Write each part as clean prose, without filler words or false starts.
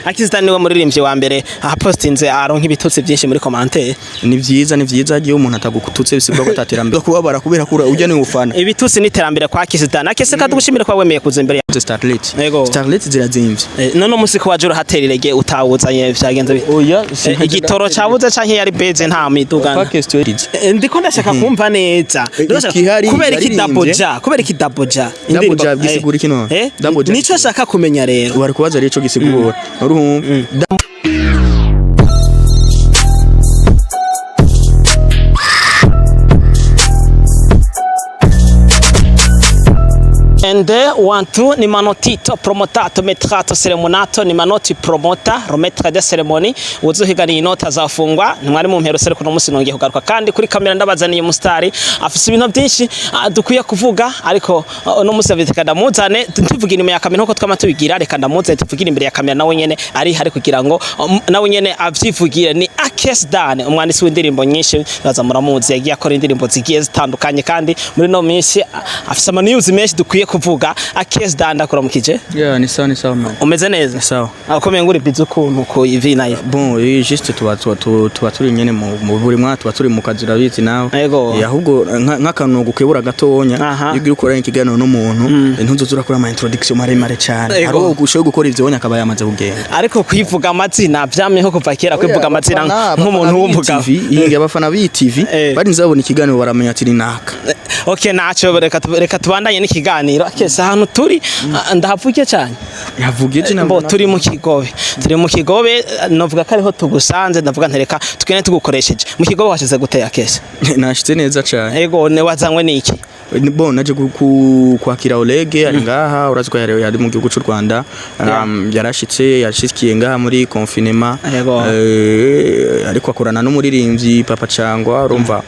Akizita niwe muririmbyi wa mbere apostinze aronka ibitutsi byinshi muri commentaire. Ni vyiza agiye umuntu atagukututse bisibwa ko taterambere kubabara kubera kura ujya ni ufana. Ibitutsi niterambere kwa Akizita nakese kadugushimira kwa wemeye kuza imbere ya Starlet zirazimvye. None umusiko wajuru hatererege utawuzanye vyagenze. Oya igitoro cabuze canke yari beze nta midugana. Ndiko ndashaka kumva neza. Kubera iki daboja. Daboja gisigura kino. Daboja. Nico ashaka kumenya rero. Wari kubaza rero ico gisigura. Ende wantu ni manotito promotato metrato ceremonato ni manoti promota rometra de ceremony uzuhigani inota zafungwa ntimwari mu mpero sereko no musi nongeye kugaruka kandi kuri kamera ndabazaniye umustari afise ibintu byinshi dukwiye kuvuga ariko no musi avitekada muzane tuvugira inyuma ya kamera nko twamatubigira reka ndamuze tuvugira imbere ya kamera nawe nyene ari hari kugira ngo nawe nyene avyivugire ni Akesdan umwandisi w'indirimbo nyinshi baza muramuzi yagiye akora indirimbo zigiye zitandukanye kandi muri no minsi afise ama news menshi dukwiye kuvuga Akesdan ndakuramukije. Yeah, ni sawa man. Umeze neza? Sawa. Akomeye nguri bizu kuntu ko ivi nayo. Bon, juste tuba turi nyene mu buri mwa tuba turi mu kazi urabizi nawe. Yego. Ahubwo nk'akantu gukebura gatonya yugira ukora ikiganiro n'umuntu ntuzozura kuri ama introduction maremare cyane. Haro gushoye gukora ivyo akaba yamaze kugenda. Ariko kwivuga amazina byamyeho kuva kera kwivuga amazina nk'umuntu w'umvuga. Iyi abafana bi TV bari nzabona ikiganiro baramenya ati naka. Okay, naco reka tubandanye n'ikiganiro. Akese hano turi ndahavuge cyane. Yavuge je nabo turi mu kigobe novuga ko ariho tugusanze ndavuga ntereka tukene tugukoresheje mu kigobe washize gute Akese. Nashitse neza cyane. Yego ne wazanywe niki? Bon naje kwakira Olege ari ngaha uraziko yari mu gihugu cy'u Rwanda yarashitse yashikiye ngaha muri confinement ariko akorana n'umuririmbyi Papa Cangwa urumva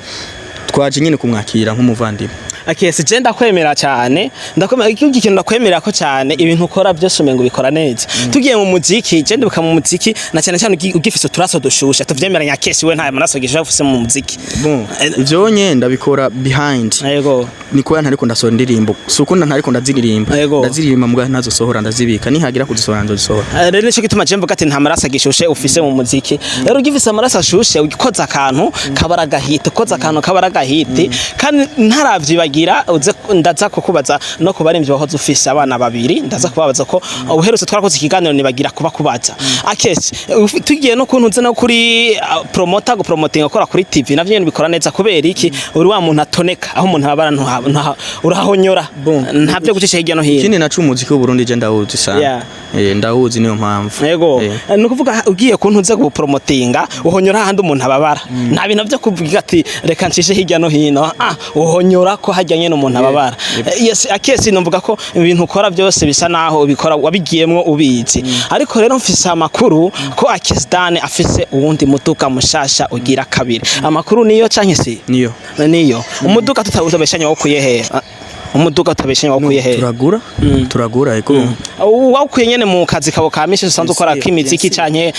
twaje nyine kumwakira nk'umuvandimwe. Akese je ndakwemera cyane ndakwemera ikintu ndakwemera ko cyane ibintu ukora byose umengo bikora neza tugiye mu muziki je ndibuka mu muziki na cyane cyane ugifise turaso dushusha tuvyemeranya Akese we nta maraso gisha ufise mu muziki. Bon ivyo nye ndabikora behind. Yego niko ntariko ndasohora indirimbo suko ntariko ndaziririmba muga ntazo sohora ndazibika nihagira kuzisohora ndozisohora. Rero nico gituma je mvuga ati nta maraso gishushe ufise mu muziki rero ugifise amaraso ashushe ugikoza akantu kabaraga hit ukoza akantu kabaraga hit kandi ntaravyibagira ndaza kukubaza no kubarimvye wahoze ufise abana babiri ndaza kubabaza ko uherutse twarakoze ikiganiro nibagira kuba kubaza. Akese tugiye no kuntu nze no kuri promoter go promoting akora kuri TV navyo nyene bikora neza kubera iki uri wa muntu atoneka aho umuntu abara urahonyora ntavyo gucisha hirya no hino. Kindi nacu umuziki w'Uburundi je ndawuzi sana ndawuzi niyo mpamvu. Yego no kuvuga ugiye kuntu nze go promotinga uhonyora handi umuntu ababara nta bintu byo kuvuga ati reka ncishe hirya no hino uhonyora ko hajyanye n'umuntu ababara. Yes Akese numvuga ko ibintu ukora byose bisa naho ubikora wabigiyemwo ubizi ariko rero mfise amakuru ko Akesdan afise uwundi muduka mushasha ugira kabiri amakuru niyo canke si niyo umuduka tutawuzobeshanya wo kuyehe umuduga utabeshenya wakuye he turagura eko wakuye nyene mu kazi kabo ka mishe usanzwe ukora kimiziki canke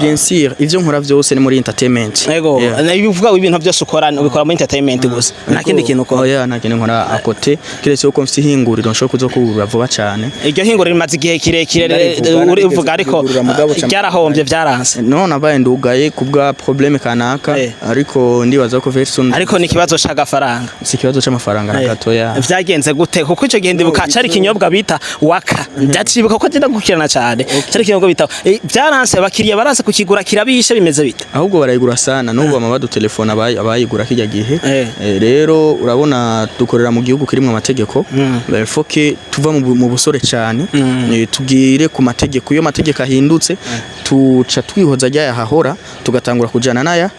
bien sûr ivyo nkora byose ni muri entertainment. Yego bivuga ibintu byose ukora ubikora muri entertainment gusa nta kindi kintu ukora. Oya nta kindi nkora akote kiretse uko mfite hinguriro nshobora kuzo kubura vuba cyane. Iryo hinguriro rimaze igihe kirekire urivuga ariko byarahombye byaranse no nabaye ndugaye kubwa problème kanaka ariko ndibaza ko version ariko ni kibazo cy'agafaranga si kibazo cy'amafaranga nakatoya genze gute kuko ico gende bukacari kinyobwa bita waka ndacibuka ko genda gukirana cyane cari kinyobwa bita byaranse abakiriya baranse kukigura kirabishe bimeze bita ahubwo barayigura sana n'ubu amabadu telefone abayigura kijya gihe rero urabona dukorera mu gihugu kirimo amategeko foke tuva mu busore cyane tugire ku mategeko iyo mategeko ahindutse tuca twihoza ajya yahahora tugatangura kujana nayo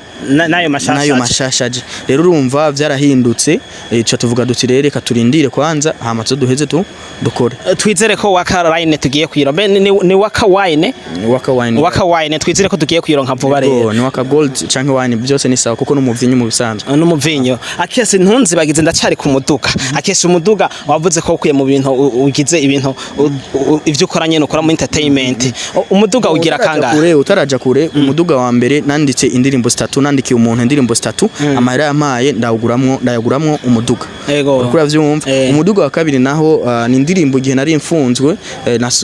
mashashaje rero urumva byarahindutse cyo tuvuga duti rere katurindire kwanza hamaze duheze dukore twizere ko waka line tugiye kwirombe ni waka wine twizere ko tugiye kwironka vuba rero ni waka gold canke wine byose ni sawa kuko n'umuvinyo mu bisanzwe n'umuvinyo. Akese ntunzi bagize ndacari ku muduga Akese umuduga wavuze ko ukuye mu bintu ugize ibintu ivyo ukoranye no kora mu entertainment umuduga ugira kangahe utaraja kure umuduga wa mbere nanditse indirimbo 3 nandikiye umuntu indirimbo 3 amahera yamaye ndayaguramwo umuduga uriko uravyumva umuduga wa kabiri naho ni indirimbo gihe nari mfunzwe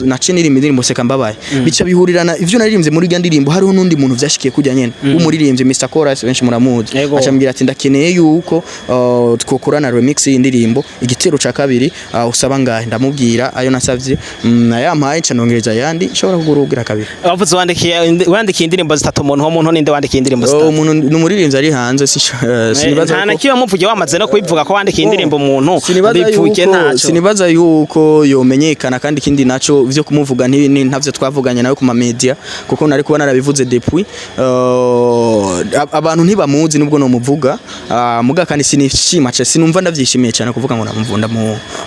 nace nirimba indirimbo seka mbabaye bica bihurirana ivyo naririmbye muri ga ndirimbo hariho nundi muntu vyashikiye kujya nyene umuririmbye Mr Chorus benshi muramuzi acambwira ati ndakeneye yuko twokorana remix y'indirimbo igitero ca kabiri usaba ngahe ndamubwira ayo nasavye yampaye canongereza yandi nshobora kugurugira kabiri wavuze wandikiye indirimbo 3 umuntu ninde wandikiye indirimbo 3 umuntu numuririmbye ari hanze sinibaza nta nakiba muvuge wamaze no kubivuga ko wandikiye indirimbo umuntu bivuge ntaco sinibaza yuko yomenyekana kandi kindi naco vyo kumuvuga ntavyo twavuganye nawe ku ma media kuko nari kubona narabivuze depuis abantu ntibamuzi nubwo no muvuga muga kandi sinishima cyane sinumva ndavyishimiye cyane kuvuga ngo namuvunda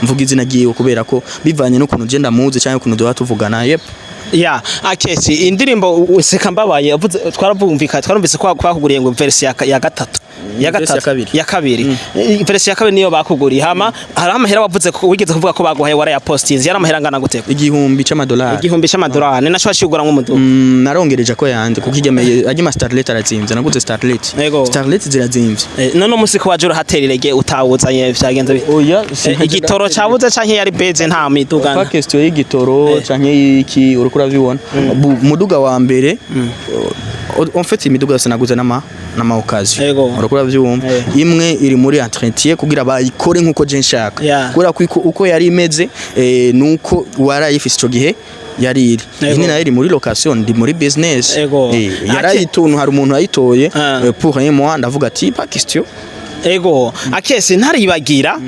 mvuga izina giye kubera ko bivanye no kuntu je ndamuzi cyane kuntu duha tuvugana ya akesi indirimbo seka mbabaye twarumvise ko bakuguriye ngo version ya gatatu ya kabiri version ya kabiri niyo bakuguriye hama hari amahera wavuze ko wigeze kuvuga ko baguhaye wara ya postinze yari amahera ngana gute $1,000 ni naco ashigura nk'umuduga narongereje ko yandi kuko igemeye agima Starlet arazimvye naguze Starlet zirazimvye none umunsi ko wajura haterirege utawuzanye vyagenze oya igitoro cabuze canke yari beze nta miduga pa question y'igitoro canke iki urukura bibona muduga wa mbere en fait imiduga yose naguze nama occasion urukura byumva imwe iri muri entretien kugira bayikore nkuko je nshaka kubera uko yari imeze nuko warayifise ico gihe yariri ine nayo iri muri location ndi muri business yarayituntu hari umuntu ayitoye pour un mois ndavuga ati pas question akese ntaribagira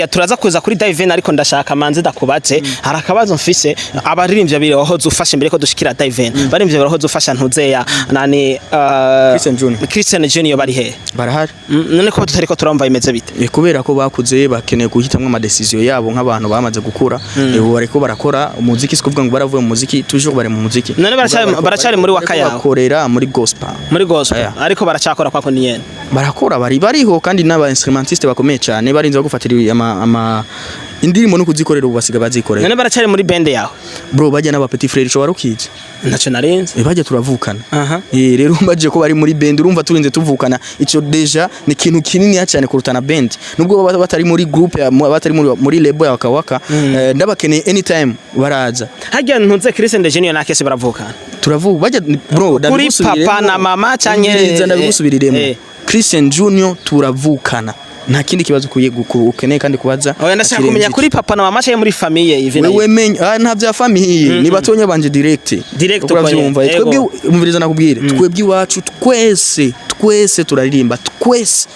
turaza kuza kuri Diven ariko ndashaka manze dakubaze hari akabazo mfise abaririmbye bire aho zufashe mbere ko dushikira Diven baririmbye baraho zufasha ntuzeya nani Christian Junior bari he barahari none ko tutariko turamva imeze bite kubera ko bakuze bakeneye guhitamwe ama decision yabo nk'abantu bamaze gukura bariko barakora umuziki sikuvuga ngo baravuye mu muziki toujours bari mu muziki none baracari muri wakaya bakorera muri gospel ariko baracakora kwako niyene barakora bariho kandi n'aba instrumentiste bakomeye cyane barinze gufatira ama indirimbo no kuzikorera ubasiga bazikorera none baracari muri band yawe bro bajya n'aba petit frère cyo warukije naco narenze bajya turavukana rero mbaje ko bari muri band urumva turinze tuvukana ico deja ni kintu kinini cyane kurutana band nubwo batari muri group batari muri label ya Wakawaka ndabakeneye anytime baraza hajya ntuze Christian Junior na Kese baravukana turavuka bajya bro kuri papa na mama canke ndabigusubiriremo Christian Junior turavukana nta kindi kibazo ukeneye kandi kubaza oya ndashaka kumenya kuri papa na mama cyangwa muri famille ivi wewe menya nta bya famille ni batonya banje direct uravyumva twebwe umviriza nakubwire twebwe iwacu twese turaririmba twese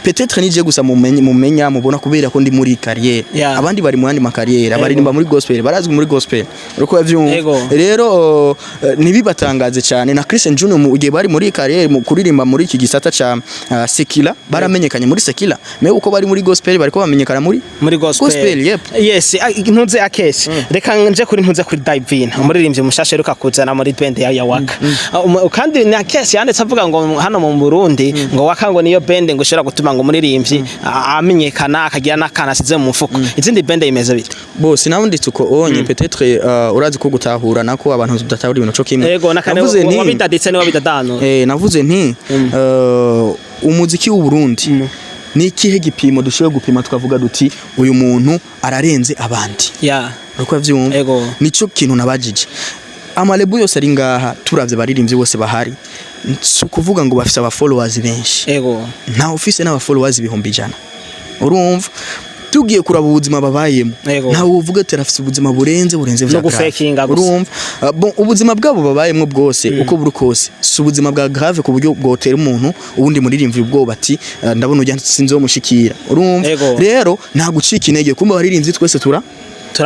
peut-être nije gusa mumenya mubona kubera ko ndi muri carrière abandi bari mu yandi makarrière baririmba muri gospel barazwi muri gospel uko yavyumva rero nibibatangaze cyane na Christian Junior mu gihe bari muri carrière mu kuririmba muri iki gisata ca Sekila baramenyekanye muri Sekila me uko bari muri gospel bariko bamenyekana muri gospel yes ntuze akese reka nje kuri ntuze kuri Divine umuririmbye mushashe ruka kuzana muri band ya Waka kandi na akese yanditse avuga ngo hano mu Burundi ngo Waka ngo niyo band ngo shira gutuma ngo muririmbyi amenyekana akagira nakana size mu mufuko izindi band imeze bite bose nawunditse uko onye peut-être urazi ko gutahura nako abantu tudatahura ibintu cyo kimwe navuze nti wabidaditse ni wabidadano navuze nti umuziki w'u Burundi ni ikihe gipimo dushoboye gupima tukavuga duti uyu muntu ararenze abandi uko yavyumva nico kintu nabajije amalebu yose ari ngaha turavye baririmbye bose bahari kuvuga ngo bafise aba followers benshi nta office n'aba followers ibihumbi 100 urumva tugiye kuraba ubuzima babayemo nta uvuga ati arafise ubuzima burenze no gufekinga urumva bon ubuzima bwabo babayemo bwose uko buri kose si ubuzima bwa grave ku buryo bwotera umuntu ubundi muririmbye ubwoba ati ndabona ujya sinzo mushikira urumva rero nta gucika intege kumba baririmbye twese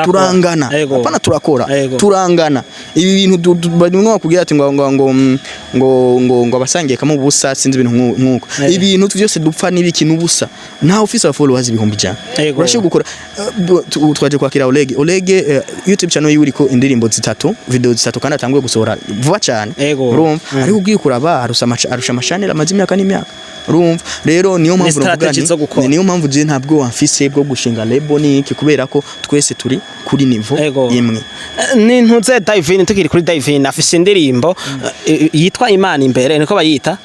turangana apana turakora turangana ibi bintu bimwe bakubwira ati ngo abasangiye kamo busa sinzi ibintu nkuko ibintu byose dupfa n'ibiki n'ubusa nta office of followers ibihumbi 100 urashobora gukora twaje kwakira Olege YouTube channel yuriko indirimbo 3 video 3 kandi atanguye gusohora vuba cyane urumva ariko ugiye kuraba arusha amashane amazi imyaka n'imyaka urumva rero niyo mpamvu ruvugani niyo mpamvu je ntabwo wamfise bwo gushinga label niki kubera ko twese turi kuri niveau imwe ni ntuze Divine tukiri kuri Divine afise indirimbo yitwa Imana imbere niko bayita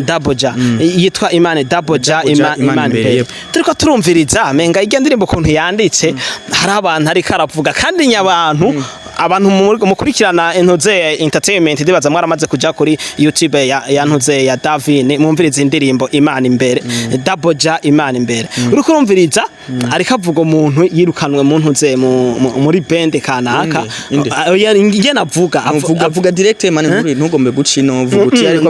Double Ja yitwa Imana Double Ja Imana imbere turiko turumviriza menga irya ndirimbo kuntu yanditse hari abantu ari karavuga kandi nyabantu abantu mukurikirana Ntuze Entertainment ndibaza mwaramaze kuja kuri YouTube ya Ntuze ya Davin mumviriza indirimbo Imana imbere Double Ja Imana imbere uriko urumviriza ari kavuga umuntu yirukanwe mu Ntuze muri band kanaka ngene avuga direct man ntugombe gucino vuga uti ariko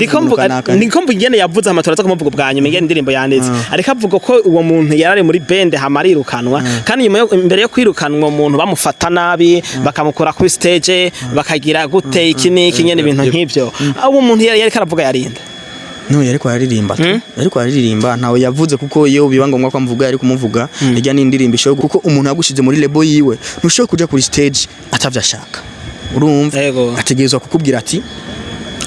ndikomvuga ngene yavuze amatora zo kumuvuga bwa nyuma ngene indirimbo yanditse ari kavuga ko uwo muntu yarari muri band hamarirukanwa kandi nyuma imbere yo kwirukanwa umuntu bamufata nabi bakamukora kuri stage bakagira gute iki niki nyene ibintu nk'ivyo abo umuntu yari karavuga yarinda no yariko aririmba ntawe yavuze kuko iyo biba ngombwa ko amvuga yari kumuvuga irya n'indirimbo ishoye kuko umuntu yagushize muri label yiwe ntushoye kuja kuri stage atavyashaka urumva ategerezwa kukubwira ati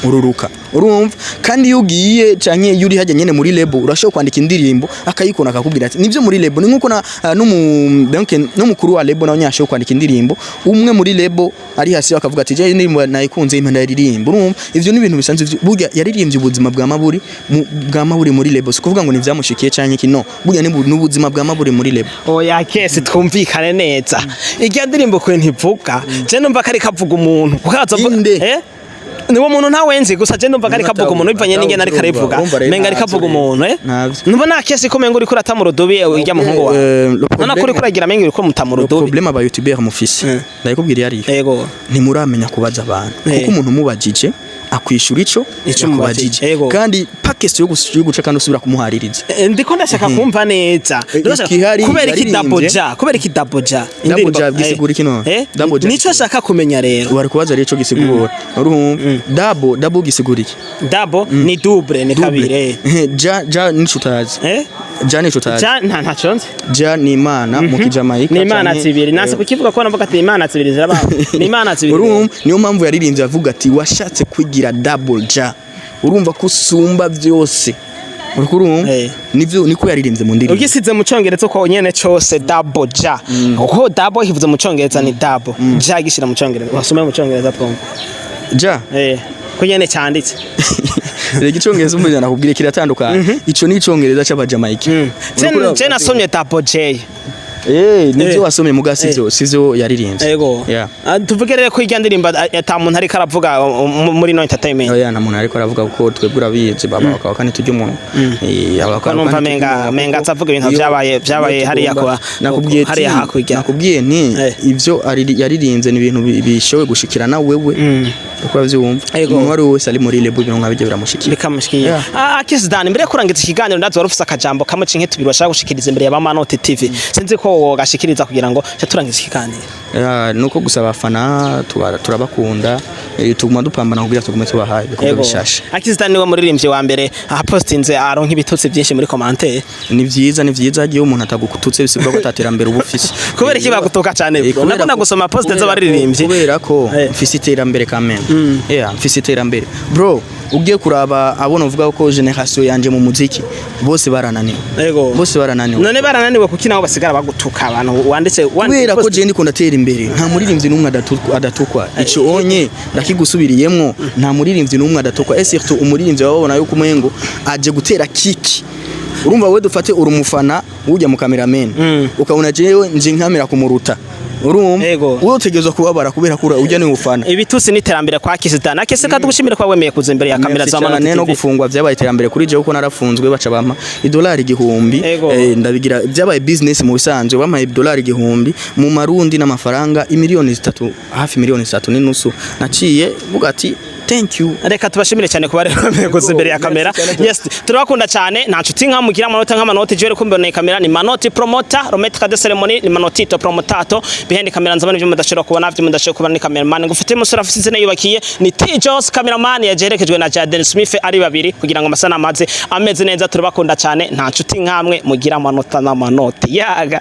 ururuka urumva kandi yugiye canke yuri hajya nyene muri label urashobora kwandika indirimbo akayikona akakubwira ati nivyo muri label ni nkuko na n'umukuru wa label nawe nyashobora kwandika indirimbo umwe muri label ari hasi akavuga ati je indirimbo nayikunze impanda yaririmba urumva ivyo ni ibintu bisanzwe burya yaririmbye ubuzima bwa maburi muri label so kuvuga ngo ni vyamushikiye canke kino burya ni ubuzima bwa maburi muri label oya kese twumvikane neza irya ndirimbo kwe ntivuga je numva kari kavuga umuntu kukaza niwo muntu ntawenzi gusa je ndumva kari kavuga umuntu bivanye n'ingene ari karivuga menga ari kavuga umuntu numva nta kesi ko menga uri kuri atamurudobi urya muhungu wa nana kuri kuragira menga uri ko mutamurudobi problème aba youtuber mufisi ndayikubwira yari yego ntimuramenya kubaza abantu kuko umuntu mubajije akwishura ico kubajije kandi pakesi yo guca kandi usubira kumuhaririza ndiko ndashaka kumva neza kubera iki Double Ja gisigura kino nico shaka kumenya rero wari kubaza rero ico gisigura double gisigura iki double ni double ni kabiri ja nico utazi ja nico utazi nta chonze ja ni Imana mu kijamaika ni Imana zibiri nase kukivuga ko navuga ati Imana zibiri ziraba ni Imana zibiri niyo mpamvu yaririmbye avuga ati washatse kwigira Double Ja urumva kusumba byose urumva nivyo niko yaririmbye mu ndirimbo ugisize mu cyongereza ko nyene cyose Double Ja uko double hivuze mu cyongereza ni double ja gishira mu cyongereza wasome mu cyongereza twumva ja ko nyene cyanditse rege cyongereza umujana nakubwire kiratandukanye ico ni cyongereza cy'abajamaika je nasomye Double J nivyo wasomye mugasi byo sivyo yaririmbye yego tuvuge rero ko irya ndirimbo ata muntu ari karavuga muri no entertainment nta muntu ari karavuga kuko twebwe urabizi baba bakaba kandi tujye umuntu numva menga atavuga ibintu byabaye hariya kwa hariya hakurya nakubwiye nti ivyo yaririmbye ni ibintu bishowe gushikirana wewe uko bavyumva umuntu wari wese ari muri label ibintu nkabije biramushikira bikamushikira Kiss Dan mbere kurangiza ikiganiro ndazo warufisa akajambo kamwe cinke tubiri bashaka gushikiriza imbere ya Manote TV sinzi ko gashikiriza kugira ngo cyaturangiza ikiganiro nuko gusaba afana turabakunda tuguma dupambana kugira tugume tubahaye bikombe bishashe Kiss Dan niwe muririmbye wa mbere postinze aronka ibitutsi byinshi muri commentaire ni vyiza agiye umuntu atagukututse bisibwa ko taterambere ubufisi kubera iki bagutoka cyane nakunda gusoma post z'abaririmbye kubera ko mfise iterambere kamene mfise iterambere bro ugiye kuraba abona uvuga ko generation yanje mu muziki bose barananiwe bose barananiwe none barananiwe kuki naho basigara bagutuka abantu wanditse kubera ko je ndiko ndatera imbere nta muririmbyi numwe adatukwa ico onye ndakigusubiriyemwo nta muririmbyi numwe adatukwa surtout umuririmbyi babona yuko umengo aje gutera kiki urumva we dufate urumufana ujya mu cameraman ukabona jewe nje nkamera kumuruta urumva wowe utegerezwa kubabara kubera kura ujya ni ufana ibitusi n'iterambere kwa Kiss Dan akese kadugushimira kwa wemeye kuza imbere ya kamera za Manote no gufungwa byabaye iterambere kuri je uko narafunzwe baca bampa $1,000 ndabigira byabaye business mu bisanzwe bampa $1,000 mu marundi n'amafaranga $3 hafi $3 n'inusu naciye vuga ati thank you reka tubashimire cyane kuba rero kuza imbere ya kamera yes turabakunda cyane nta nshuti nka mugira Amanota nk'Amanote je rero kumbona kamera ni Manote promoter Rometre de Ceremony ni Manotito promotato behind kamera nzabana ibyo mudashobora kubona ibyo mudashobora kubona ni cameraman ngufite musura afite ne yubakiye ni T-Jos cameraman yajerekejwe na Jaden Smith ari babiri kugira ngo amasana amaze ameze neza turabakunda cyane nta nshuti nkamwe mugira Amanota n'Amanote yaga